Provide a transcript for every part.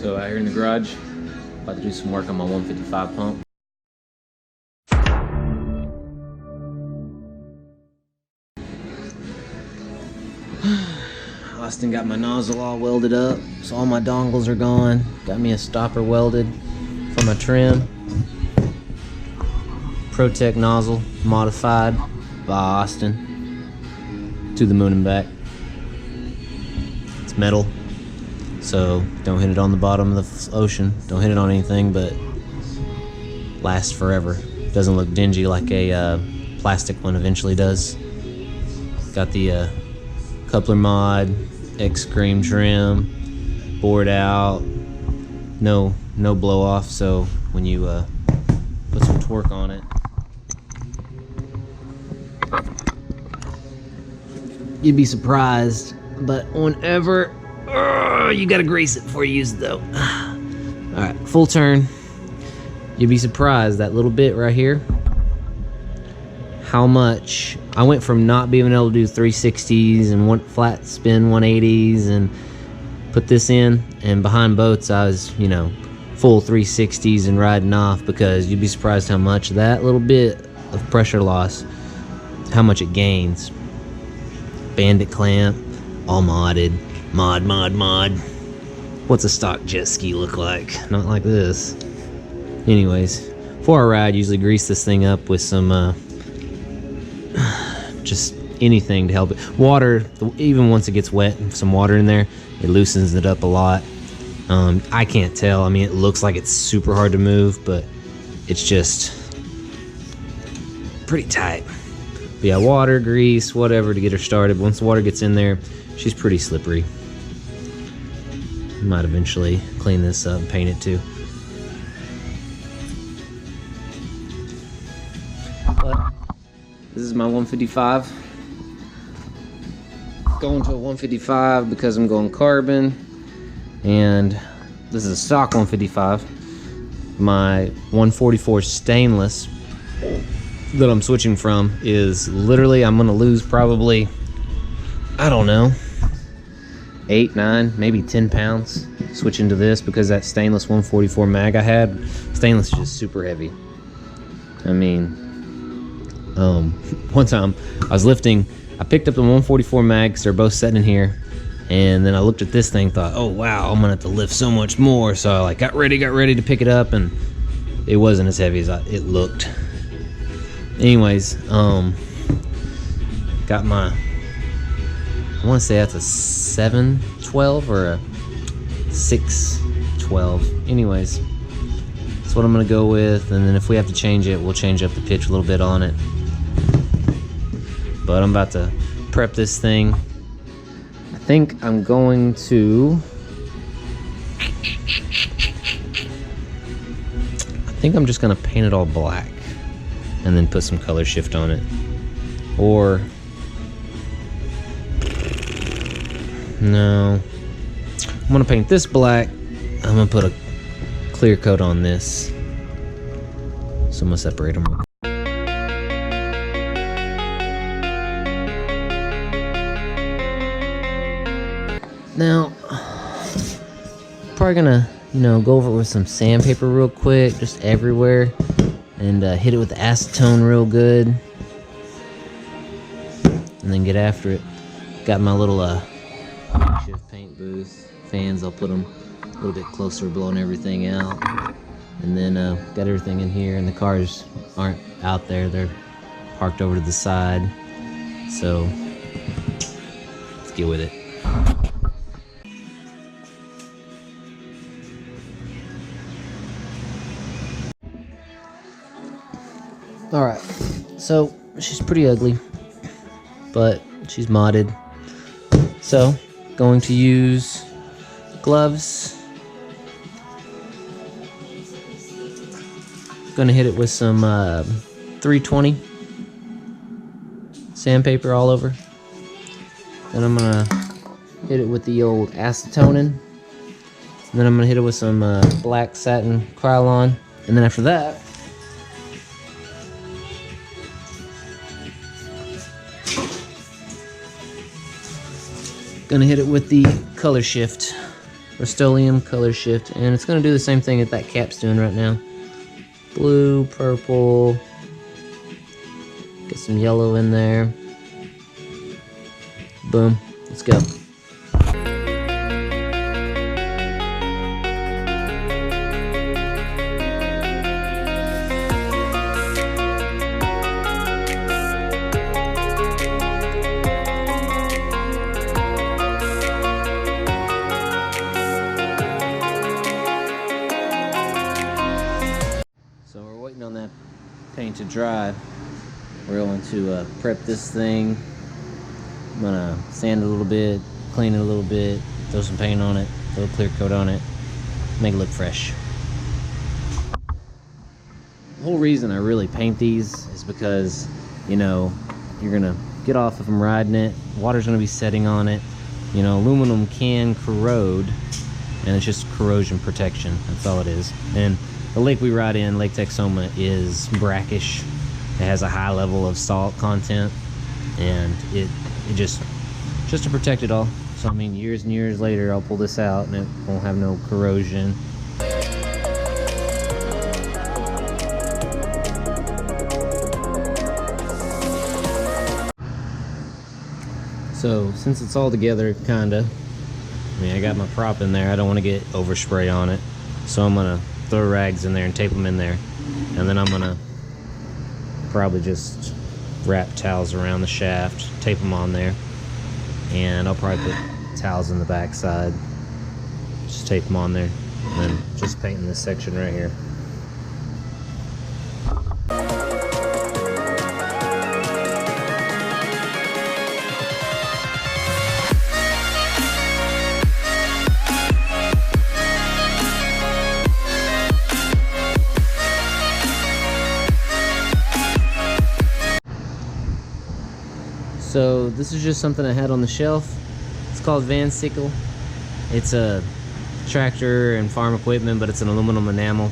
So out here in the garage, about to do some work on my 155 pump. Austin got my nozzle all welded up, so all my dongles are gone. Got me a stopper welded for my trim. Protect nozzle, modified by Austin. To the moon and back. It's metal, so don't hit it on the bottom of the ocean. Don't hit it on anything, but lasts forever. Doesn't look dingy like a plastic one eventually does. Got the coupler mod, X-Cream trim, bored out, no blow off, so when you put some torque on it, you'd be surprised. But whenever you gotta grease it before you use it though. Alright, full turn. You'd be surprised, that little bit right here, how much I went from not being able to do 360s and one flat spin 180s and put this in, and behind boats I was, you know, full 360s and riding off, because you'd be surprised how much that little bit of pressure loss, how much it gains. Bandit clamp, all modded, mod. What's a stock jet ski look like? Not like this. Anyways, before I ride, usually grease this thing up with some just anything to help it. Water, even once it gets wet, some water in there, it loosens it up a lot. I can't tell. I mean, it looks like it's super hard to move, but it's just pretty tight. But yeah, water, grease, whatever to get her started. Once the water gets in there, she's pretty slippery. Might eventually clean this up and paint it too. But this is my 155. Going to a 155 because I'm going carbon, and this is a stock 155. My 144 stainless that I'm switching from is literally, I'm gonna lose probably, I don't know, 8, 9, maybe 10 pounds switching to this, because that stainless 144 mag I had, stainless is just super heavy. I mean, one time I was lifting, I picked up the 144 mags, they're both sitting in here, and then I looked at this thing, thought, oh wow, I'm gonna have to lift so much more, so I like got ready to pick it up, and it wasn't as heavy as it looked. Anyways, got my, I want to say that's a 712 or a 612. Anyways, that's what I'm gonna go with, and then if we have to change it, we'll change up the pitch a little bit on it. But I'm about to prep this thing. I think I'm going to, I'm just gonna paint it all black and then put some color shift on it. Or no, I'm gonna paint this black. I'm gonna put a clear coat on this. So I'm gonna separate them. Now, probably gonna, you know, go over it with some sandpaper real quick, just everywhere, and hit it with the acetone real good, and then get after it. Got my little makeshift paint booth fans. I'll put them a little bit closer, blowing everything out, and then got everything in here. And the cars aren't out there; they're parked over to the side. So let's get with it. Alright, so she's pretty ugly, but she's modded. So, going to use gloves. Gonna hit it with some 320 sandpaper all over. Then I'm gonna hit it with the old acetonin. And then I'm gonna hit it with some black satin Krylon. And then after that, gonna hit it with the color shift. Rust-Oleum color shift, and it's going to do the same thing that that cap's doing right now. Blue, purple, get some yellow in there. Boom, let's go. So we're waiting on that paint to dry. We're going to prep this thing. I'm gonna sand it a little bit, clean it a little bit, throw some paint on it, throw a clear coat on it, make it look fresh. The whole reason I really paint these is because, you know, you're gonna get off of them riding it, water's gonna be setting on it. You know, aluminum can corrode, and it's just corrosion protection, that's all it is. And the lake we ride in, Lake Texoma, is brackish. It has a high level of salt content, and it just to protect it all. So I mean, years and years later, I'll pull this out and it won't have no corrosion. So since it's all together, kinda, I mean, I got my prop in there. I don't want to get overspray on it, so I'm gonna throw rags in there and tape them in there, and then I'm gonna probably just wrap towels around the shaft, tape them on there, and I'll probably put towels in the back side, just tape them on there, and then just painting this section right here. So this is just something I had on the shelf. It's called Van Sickle. It's a tractor and farm equipment, but it's an aluminum enamel.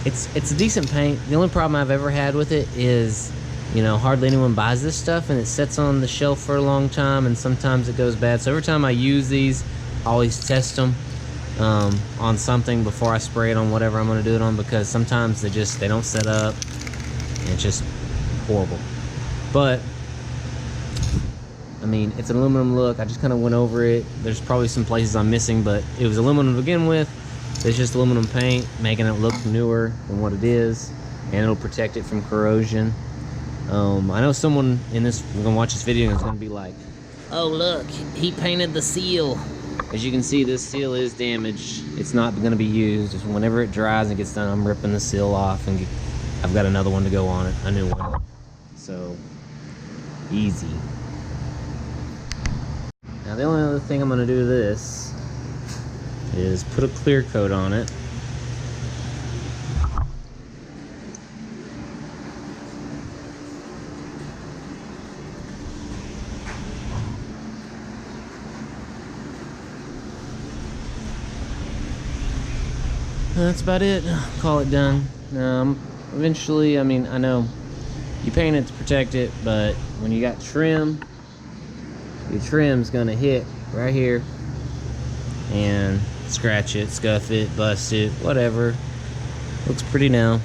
It's a decent paint. The only problem I've ever had with it is, you know, hardly anyone buys this stuff, and it sits on the shelf for a long time, and sometimes it goes bad. So every time I use these, I always test them on something before I spray it on whatever I'm going to do it on, because sometimes they don't set up, and it's just horrible. But I mean, it's an aluminum look. I just kind of went over it. There's probably some places I'm missing, but it was aluminum to begin with. It's just aluminum paint, making it look newer than what it is, and it'll protect it from corrosion. I know someone in this, we're gonna watch this video, and it's gonna be like, oh look, he painted the seal. As you can see, this seal is damaged. It's not gonna be used. Just whenever it dries and gets done, I'm ripping the seal off, and I've got another one to go on it, a new one. So, easy. Now the only other thing I'm going to do to this is put a clear coat on it. That's about it. Call it done. Eventually, I mean, I know you paint it to protect it, but when you got trim, your trim's gonna hit right here and scratch it, scuff it, bust it, whatever. Looks pretty now.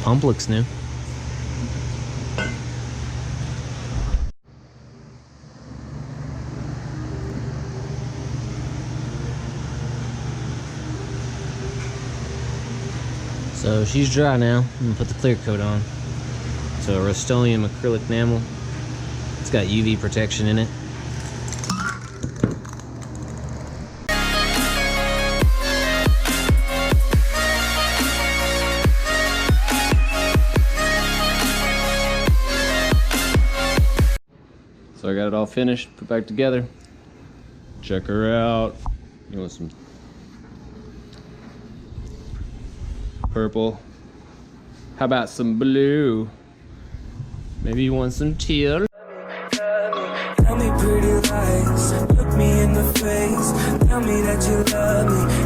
Pump looks new. So she's dry now. I'm gonna put the clear coat on. So a Rust-Oleum acrylic enamel. It's got UV protection in it. So I got it all finished, put back together. Check her out. You want some purple? How about some blue? Maybe you want some teal? Tell me pretty lies, look me in the face. Tell me that you love me.